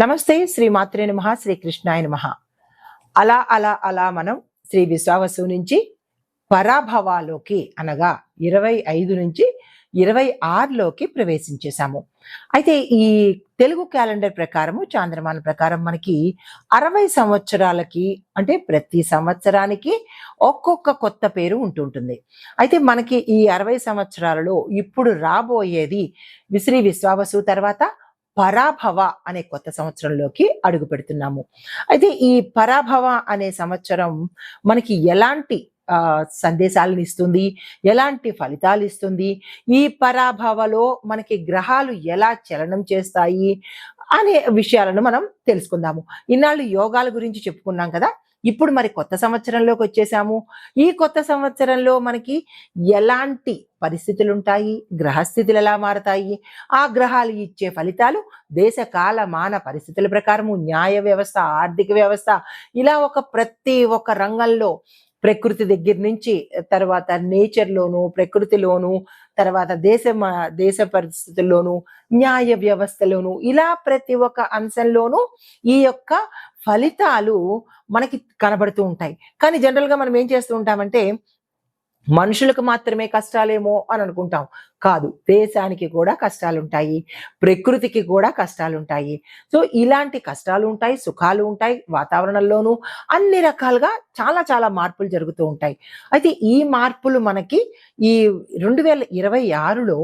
నమస్తే. శ్రీ మాత్రే నమః. శ్రీ కృష్ణాయ నమః. అలా అలా అలా మనం శ్రీ విశ్వావసు నుంచి పరాభవాలోకి అనగా 25 నుంచి 26లోకి ప్రవేశించేశాము. అయితే ఈ తెలుగు క్యాలెండర్ ప్రకారము, చాంద్రమాన ప్రకారం మనకి 60 సంవత్సరాలకి అంటే ప్రతి సంవత్సరానికి ఒక్కొక్క కొత్త పేరు ఉంటుంటుంది. అయితే మనకి ఈ 60 సంవత్సరాలలో ఇప్పుడు రాబోయేది శ్రీ విశ్వావసు తర్వాత పరాభవ అనే కొత్త సంవత్సరంలోకి అడుగు పెడుతున్నాము. అయితే ఈ పరాభవ అనే సంవత్సరం మనకి ఎలాంటి సందేశాలను ఇస్తుంది, ఎలాంటి ఫలితాలు ఇస్తుంది, ఈ పరాభవలో మనకి గ్రహాలు ఎలా చలనం చేస్తాయి అనే విషయాలను మనం తెలుసుకుందాము. ఇన్నాళ్ళు యోగాల గురించి చెప్పుకున్నాం కదా. ఇప్పుడు మరి కొత్త సంవత్సరంలోకి వచ్చేసాము. ఈ కొత్త సంవత్సరంలో మనకి ఎలాంటి పరిస్థితులు ఉంటాయి, గ్రహస్థితులు ఎలా మారతాయి, ఆ గ్రహాలు ఇచ్చే ఫలితాలు దేశ కాల మాన పరిస్థితుల ప్రకారము, న్యాయ వ్యవస్థ, ఆర్థిక వ్యవస్థ, ఇలా ప్రతి ఒక్క రంగంలో ప్రకృతి దగ్గర నుంచి తర్వాత నేచర్లోను, ప్రకృతిలోను, తర్వాత దేశ పరిస్థితుల్లోను, న్యాయ వ్యవస్థలోను, ఇలా ప్రతి ఒక్క అంశంలోనూ ఈ యొక్క ఫలితాలు మనకి కనబడుతూ ఉంటాయి. కానీ జనరల్గా మనం ఏం చేస్తూ ఉంటామంటే మనుషులకు మాత్రమే కష్టాలేమో అని అనుకుంటాం. కాదు, దేశానికి కూడా కష్టాలుంటాయి, ప్రకృతికి కూడా కష్టాలుంటాయి. సో ఇలాంటి కష్టాలు ఉంటాయి, సుఖాలు ఉంటాయి, వాతావరణంలోనూ అన్ని రకాలుగా చాలా చాలా మార్పులు జరుగుతూ ఉంటాయి. అయితే ఈ మార్పులు మనకి ఈ 2026లో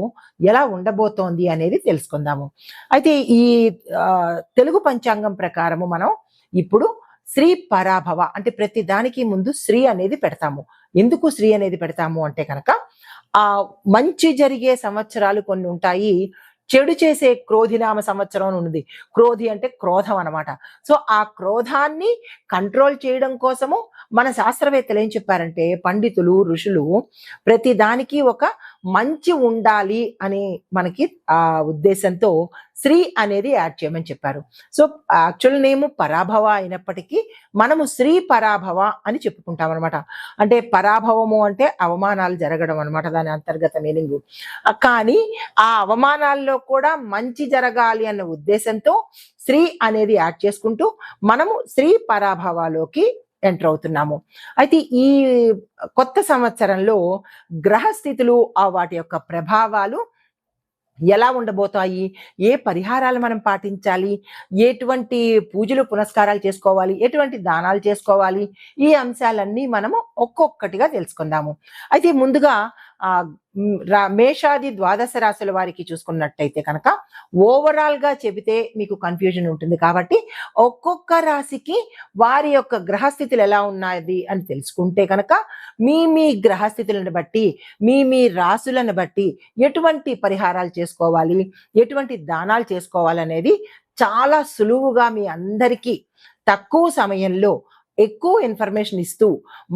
ఎలా ఉండబోతోంది అనేది తెలుసుకుందాము. అయితే ఈ తెలుగు పంచాంగం ప్రకారము మనం ఇప్పుడు శ్రీ పరాభవ అంటే ప్రతి దానికి ముందు శ్రీ అనేది పెడతాము. ఎందుకు శ్రీ అనేది పెడతాము అంటే కనుక మంచి జరిగే సంవత్సరాలు కొన్ని ఉంటాయి, చెడు చేసే క్రోధినామ సంవత్సరం అని ఉంది. క్రోధి అంటే క్రోధం అనమాట. సో ఆ క్రోధాన్ని కంట్రోల్ చేయడం కోసము మన శాస్త్రవేత్తలు ఏం చెప్పారంటే, పండితులు, ఋషులు ప్రతి దానికి ఒక మంచి ఉండాలి అని మనకి ఆ ఉద్దేశంతో శ్రీ అనేది యాడ్ చేయమని చెప్పారు. సో యాక్చువల్ నేమ్ పరాభవ అయినప్పటికీ మనము శ్రీ పరాభవ అని చెప్పుకుంటాం అనమాట. అంటే పరాభవము అంటే అవమానాలు జరగడం అనమాట, దాని అంతర్గత మీనింగ్. కానీ ఆ అవమానాల్లో కూడా మంచి జరగాలి అన్న ఉద్దేశంతో శ్రీ అనేది యాడ్ చేసుకుంటూ మనము శ్రీ పరాభవాలోకి ఎంటర్ అవుతున్నాము. అయితే ఈ కొత్త సంవత్సరంలో గ్రహస్థితులు వాటి యొక్క ప్రభావాలు ఎలా ఉండబోతాయి, ఏ పరిహారాలు మనం పాటించాలి, ఎటువంటి పూజలు పునస్కారాలు చేసుకోవాలి, ఎటువంటి దానాలు చేసుకోవాలి, ఈ అంశాలన్నీ మనము ఒక్కొక్కటిగా తెలుసుకుందాము. అయితే ముందుగా మేషాది ద్వాదశ రాశుల వారికి చూసుకున్నట్టయితే కనుక ఓవరాల్ గా చెబితే మీకు కన్ఫ్యూజన్ ఉంటుంది. కాబట్టి ఒక్కొక్క రాశికి వారి యొక్క గ్రహస్థితులు ఎలా ఉన్నది అని తెలుసుకుంటే కనుక మీ గ్రహస్థితులను బట్టి, మీ రాశులను బట్టి ఎటువంటి పరిహారాలు చేసుకోవాలి, ఎటువంటి దానాలు చేసుకోవాలి అనేది చాలా సులువుగా మీ అందరికీ తక్కువ సమయంలో ఎక్కువ ఇన్ఫర్మేషన్ ఇస్తూ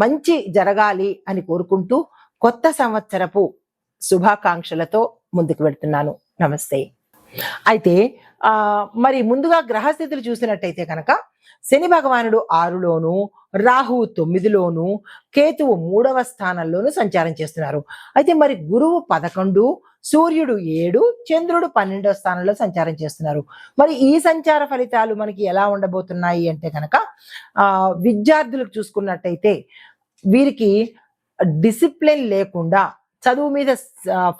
మంచి జరగాలి అని కోరుకుంటూ కొత్త సంవత్సరపు శుభాకాంక్షలతో ముందుకు వెళ్తున్నాను. నమస్తే. అయితే మరి ముందుగా గ్రహస్థితులు చూసినట్టయితే కనుక శని భగవానుడు 6లోను, రాహువు 9లోను, కేతువు 3వ స్థానంలోను సంచారం చేస్తున్నారు. అయితే మరి గురువు 11, సూర్యుడు 7, చంద్రుడు 12వ స్థానంలో సంచారం చేస్తున్నారు. మరి ఈ సంచార ఫలితాలు మనకి ఎలా ఉండబోతున్నాయి అంటే కనుక విద్యార్థులకు చూసుకున్నట్టయితే వీరికి డిసిప్లిన్ లేకుండా, చదువు మీద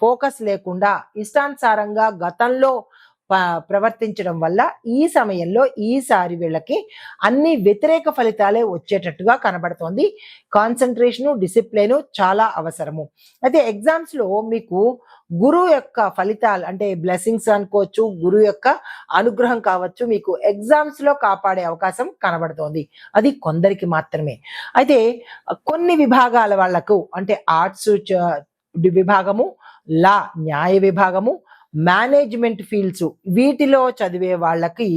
ఫోకస్ లేకుండా ఇష్టానుసారంగా గతంలో ప్రవర్తించడం వల్ల ఈ సమయంలో ఈసారి వీళ్ళకి అన్ని వ్యతిరేక ఫలితాలే వచ్చేటట్టుగా కనబడుతోంది. కాన్సన్ట్రేషను, డిసిప్లిన్ చాలా అవసరము. అయితే ఎగ్జామ్స్ లో మీకు గురువు యొక్క ఫలితాలు అంటే బ్లెస్సింగ్స్ అనుకోవచ్చు, గురువు యొక్క అనుగ్రహం కావచ్చు, మీకు ఎగ్జామ్స్ లో కాపాడే అవకాశం కనబడుతోంది. అది కొందరికి మాత్రమే. అయితే కొన్ని విభాగాల వాళ్లకు అంటే ఆర్ట్స్ విభాగము, లా న్యాయ విభాగము, మేనేజ్మెంట్ ఫీల్డ్స్ వీటిలో చదివే వాళ్ళకి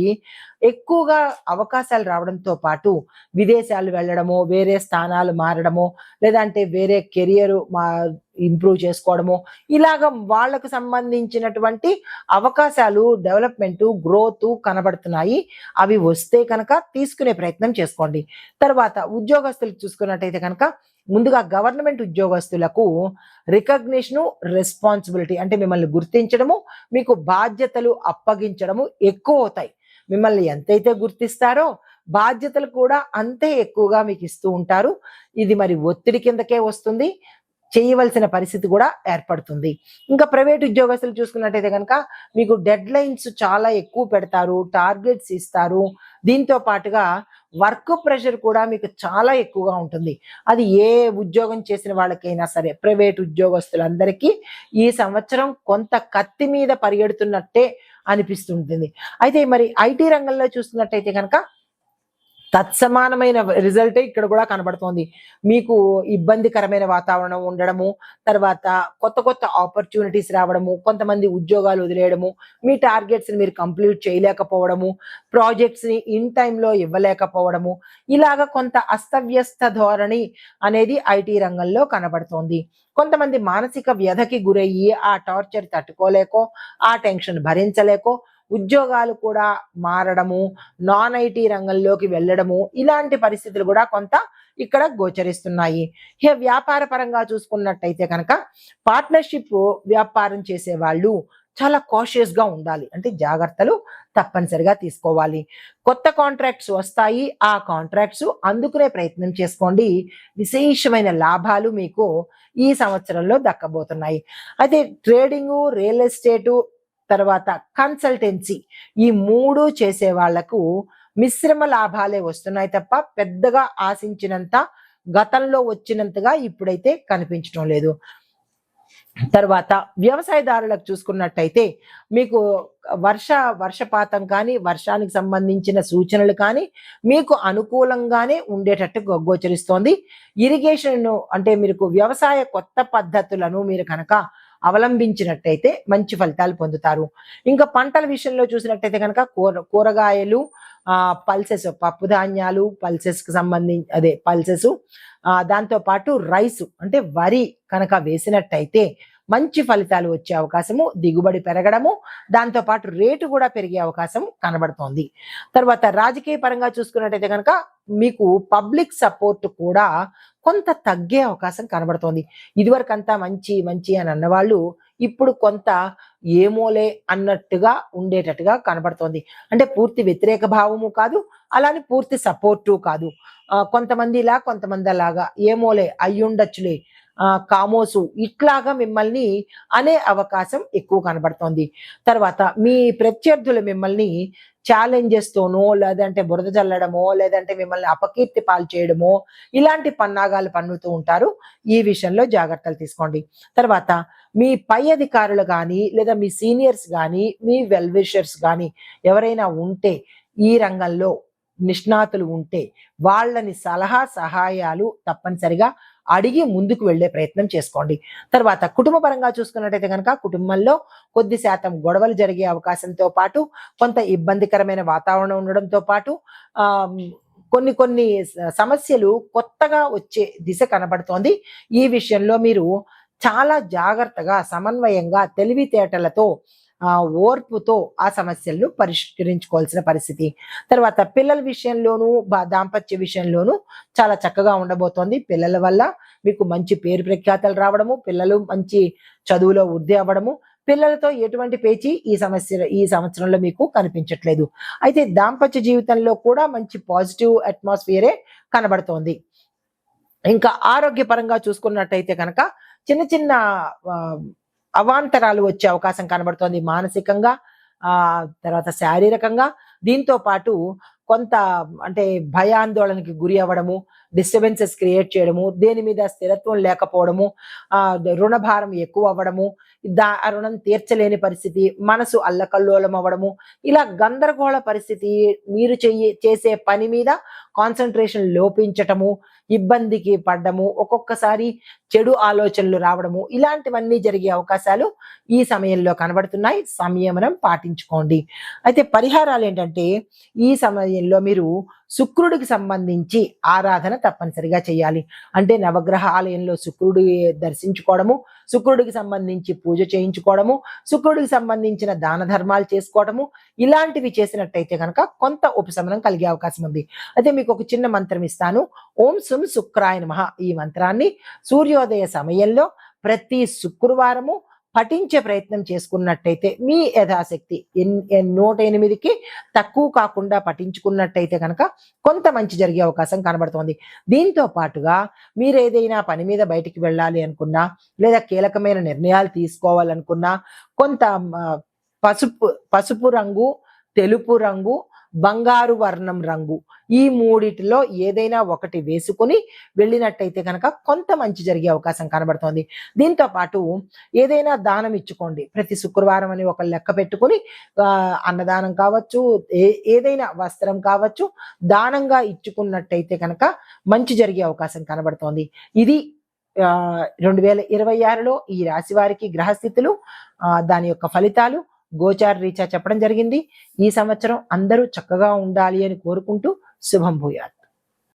ఎక్కువగా అవకాశాలు రావడంతో పాటు విదేశాలు వెళ్ళడము, వేరే స్థానాలు మారడము, లేదంటే వేరే కెరియర్ ఇంప్రూవ్ చేసుకోవడము, ఇలాగ వాళ్లకు సంబంధించినటువంటి అవకాశాలు, డెవలప్మెంట్, గ్రోత్ కనబడుతున్నాయి. అవి వస్తే కనుక తీసుకునే ప్రయత్నం చేసుకోండి. తర్వాత ఉద్యోగస్తులకు చూసుకున్నట్టయితే కనుక ముందుగా గవర్నమెంట్ ఉద్యోగస్తులకు రికగ్నిషను, రెస్పాన్సిబిలిటీ అంటే మిమ్మల్ని గుర్తించడము, మీకు బాధ్యతలు అప్పగించడము ఎక్కువ అవుతాయి. మిమ్మల్ని ఎంతైతే గుర్తిస్తారో బాధ్యతలు కూడా అంతే ఎక్కువగా మీకు ఇస్తూ ఉంటారు. ఇది మరి ఒత్తిడి కిందకే వస్తుంది. చేయవలసిన పరిస్థితి కూడా ఏర్పడుతుంది. ఇంకా ప్రైవేట్ ఉద్యోగస్తులు చూసుకున్నట్టయితే కనుక మీకు డెడ్ లైన్స్ చాలా ఎక్కువ పెడతారు, టార్గెట్స్ ఇస్తారు. దీంతో పాటుగా వర్క్ ప్రెషర్ కూడా మీకు చాలా ఎక్కువగా ఉంటుంది. అది ఏ ఉద్యోగం చేసిన వాళ్ళకైనా సరే, ప్రైవేట్ ఉద్యోగస్తులందరికీ ఈ సంవత్సరం కొంత కత్తి మీద పరిగెడుతున్నట్టే అనిపిస్తుంటుంది. అయితే మరి ఐటీ రంగంలో చూస్తున్నట్టయితే కనుక తత్సమానమైన రిజల్టే ఇక్కడ కూడా కనబడుతోంది. మీకు ఇబ్బందికరమైన వాతావరణం ఉండడము, తర్వాత కొత్త కొత్త ఆపర్చునిటీస్ రావడము, కొంతమంది ఉద్యోగాలు వదిలేయడము, మీ టార్గెట్స్‌ని మీరు కంప్లీట్ చేయలేకపోవడము, ప్రాజెక్ట్స్‌ని ఇన్ టైమ్‌లో ఇవ్వలేకపోవడము, ఇలాగ కొంత అస్తవ్యస్త ధోరణి అనేది ఐటీ రంగంలో కనబడుతోంది. కొంతమంది మానసిక వ్యధకి గురయ్యి ఆ టార్చర్ తట్టుకోలేకో, ఆ టెన్షన్ భరించలేకో ఉద్యోగాలు కూడా మారడము, నాన్ ఐటీ రంగంలోకి వెళ్ళడము, ఇలాంటి పరిస్థితులు కూడా కొంత ఇక్కడ గోచరిస్తున్నాయి. ఇక వ్యాపార పరంగా చూసుకున్నట్టయితే కనుక పార్ట్నర్షిప్ వ్యాపారం చేసే వాళ్ళు చాలా కాషియస్ గా ఉండాలి. అంటే జాగ్రత్తలు తప్పనిసరిగా తీసుకోవాలి. కొత్త కాంట్రాక్ట్స్ వస్తాయి. ఆ కాంట్రాక్ట్స్ అందుకునే ప్రయత్నం చేసుకోండి. విశేషమైన లాభాలు మీకు ఈ సంవత్సరంలో దక్కబోతున్నాయి. అయితే ట్రేడింగు, రియల్ ఎస్టేటు, తర్వాత కన్సల్టెన్సీ, ఈ 3 చేసే వాళ్లకు మిశ్రమ లాభాలే వస్తున్నాయి తప్ప పెద్దగా ఆశించినంత గతంలో వచ్చినంతగా ఇప్పుడైతే కనిపించడం లేదు. తర్వాత వ్యవసాయదారులకు చూసుకున్నట్టయితే మీకు వర్షపాతం కానీ, వర్షానికి సంబంధించిన సూచనలు కానీ మీకు అనుకూలంగానే ఉండేటట్టు గోచరిస్తోంది. ఇరిగేషన్ అంటే మీకు వ్యవసాయ కొత్త పద్ధతులను మీరు కనుక అవలంబించినట్టయితే మంచి ఫలితాలు పొందుతారు. ఇంకా పంటల విషయంలో చూసినట్టయితే కనుక కూరగాయలు, పల్సెస్, పప్పు ధాన్యాలు, పల్సెస్కి సంబంధించి పల్సెస్, దాంతో పాటు రైసు అంటే వరి కనుక వేసినట్టయితే మంచి ఫలితాలు వచ్చే అవకాశము, దిగుబడి పెరగడము, దాంతో పాటు రేటు కూడా పెరిగే అవకాశం కనబడుతోంది. తర్వాత రాజకీయ పరంగా చూసుకున్నట్టయితే కనుక మీకు పబ్లిక్ సపోర్ట్ కూడా కొంత తగ్గే అవకాశం కనబడుతోంది. ఇదివరకంతా మంచి మంచి అని అన్నవాళ్ళు ఇప్పుడు కొంత ఏమోలే అన్నట్టుగా ఉండేటట్టుగా కనబడుతోంది. అంటే పూర్తి వ్యతిరేక భావము కాదు, అలానే పూర్తి సపోర్టు కాదు. కొంతమంది ఇలా, కొంతమంది అలాగా, ఏమోలే, అయ్యుండొచ్చులే, కామోసు, ఇట్లాగా మిమ్మల్ని అనే అవకాశం ఎక్కువ కనబడుతోంది. తర్వాత మీ ప్రత్యర్థులు మిమ్మల్ని ఛాలెంజెస్ తోనో, లేదంటే బురద చల్లడమో, లేదంటే మిమ్మల్ని అపకీర్తి పాలు చేయడమో, ఇలాంటి పన్నాగాలు పన్నుతూ ఉంటారు. ఈ విషయంలో జాగ్రత్తలు తీసుకోండి. తర్వాత మీ పై అధికారులు కానీ, లేదా మీ సీనియర్స్ కానీ, మీ వెల్ విషర్స్ కానీ ఎవరైనా ఉంటే, ఈ రంగంలో నిష్ణాతులు ఉంటే వాళ్ళని సలహా సహాయాలు తప్పనిసరిగా అడిగి ముందుకు వెళ్లే ప్రయత్నం చేసుకోండి. తర్వాత కుటుంబ పరంగా చూసుకున్నట్టయితే కనుక కుటుంబంలో కొద్ది శాతం గొడవలు జరిగే అవకాశంతో పాటు, కొంత ఇబ్బందికరమైన వాతావరణం ఉండడంతో పాటు కొన్ని కొన్ని సమస్యలు కొత్తగా వచ్చే దిశ కనబడుతోంది. ఈ విషయంలో మీరు చాలా జాగ్రత్తగా, సమన్వయంగా, తెలివితేటలతో, ఓర్పుతో ఆ సమస్యలను పరిష్కరించుకోవాల్సిన పరిస్థితి. తర్వాత పిల్లల విషయంలోనూ, దాంపత్య విషయంలోనూ చాలా చక్కగా ఉండబోతోంది. పిల్లల వల్ల మీకు మంచి పేరు ప్రఖ్యాతలు రావడము, పిల్లలు మంచి చదువులో వృద్ధి అవ్వడము, పిల్లలతో ఎటువంటి పేచీ ఈ సంవత్సరంలో మీకు కనిపించట్లేదు. అయితే దాంపత్య జీవితంలో కూడా మంచి పాజిటివ్ అట్మాస్ఫియరే కనబడుతోంది. ఇంకా ఆరోగ్యపరంగా చూసుకున్నట్టయితే కనుక చిన్న చిన్న అవాంతరాలు వచ్చే అవకాశం కనబడుతోంది. మానసికంగా, తర్వాత శారీరకంగా, దీంతో పాటు కొంత అంటే భయాందోళనకి గురి అవ్వడము, డిస్టర్బెన్సెస్ క్రియేట్ చేయడము, దేని మీద స్థిరత్వం లేకపోవడము, రుణభారం ఎక్కువ అవ్వడము, ఆ రుణం తీర్చలేని పరిస్థితి, మనసు అల్లకల్లోలం అవ్వడము, ఇలా గందరగోళ పరిస్థితి, మీరు చేసే పని మీద కాన్సన్ట్రేషన్ లోపించటము, ఇబ్బందికి పడ్డము, ఒక్కొక్కసారి చెడు ఆలోచనలు రావడము, ఇలాంటివన్నీ జరిగే అవకాశాలు ఈ సమయంలో కనబడుతున్నాయి. సంయమనం పాటించుకోండి. అయితే పరిహారాలు ఏంటంటే, ఈ సమయంలో మీరు శుక్రుడికి సంబంధించి ఆరాధన తప్పనిసరిగా చేయాలి. అంటే నవగ్రహ ఆలయంలో శుక్రుడి దర్శించుకోవడము, శుక్రుడికి సంబంధించి పూజ చేయించుకోవడము, శుక్రుడికి సంబంధించిన దాన ధర్మాలు చేసుకోవడము, ఇలాంటివి చేసినట్టయితే కనుక కొంత ఉపశమనం కలిగే అవకాశం ఉంది. అయితే మీకు ఒక చిన్న మంత్రం ఇస్తాను. ఓం సుం శుక్రాయ నమః. ఈ మంత్రాన్ని సూర్యోదయ సమయంలో ప్రతి శుక్రవారము పఠించే ప్రయత్నం చేసుకున్నట్టయితే మీ యథాశక్తి 108కి తక్కువ కాకుండా పఠించుకున్నట్టయితే కనుక కొంత మంచి జరిగే అవకాశం కనబడుతోంది. దీంతో పాటుగా మీరు ఏదైనా పని మీద బయటికి వెళ్ళాలి అనుకున్నా, లేదా కీలకమైన నిర్ణయాలు తీసుకోవాలనుకున్నా, కొంత పసుపు రంగు, తెలుపు రంగు, బంగారు వర్ణం రంగు ఈ మూడిటిలో ఏదైనా ఒకటి వేసుకుని వెళ్ళినట్టయితే కనుక కొంత మంచి జరిగే అవకాశం కనబడుతోంది. దీంతో పాటు ఏదైనా దానం ఇచ్చుకోండి. ప్రతి శుక్రవారం అని ఒక లెక్క పెట్టుకుని అన్నదానం కావచ్చు, ఏదైనా వస్త్రం కావచ్చు, దానంగా ఇచ్చుకున్నట్టయితే కనుక మంచి జరిగే అవకాశం కనబడుతోంది. ఇది 2026లో ఈ రాశి వారికి గ్రహస్థితులు, దాని యొక్క ఫలితాలు గోచార రీత్యా చెప్పడం జరిగింది. ఈ సంవత్సరం అందరూ చక్కగా ఉండాలి అని కోరుకుంటూ శుభం భూయాత్.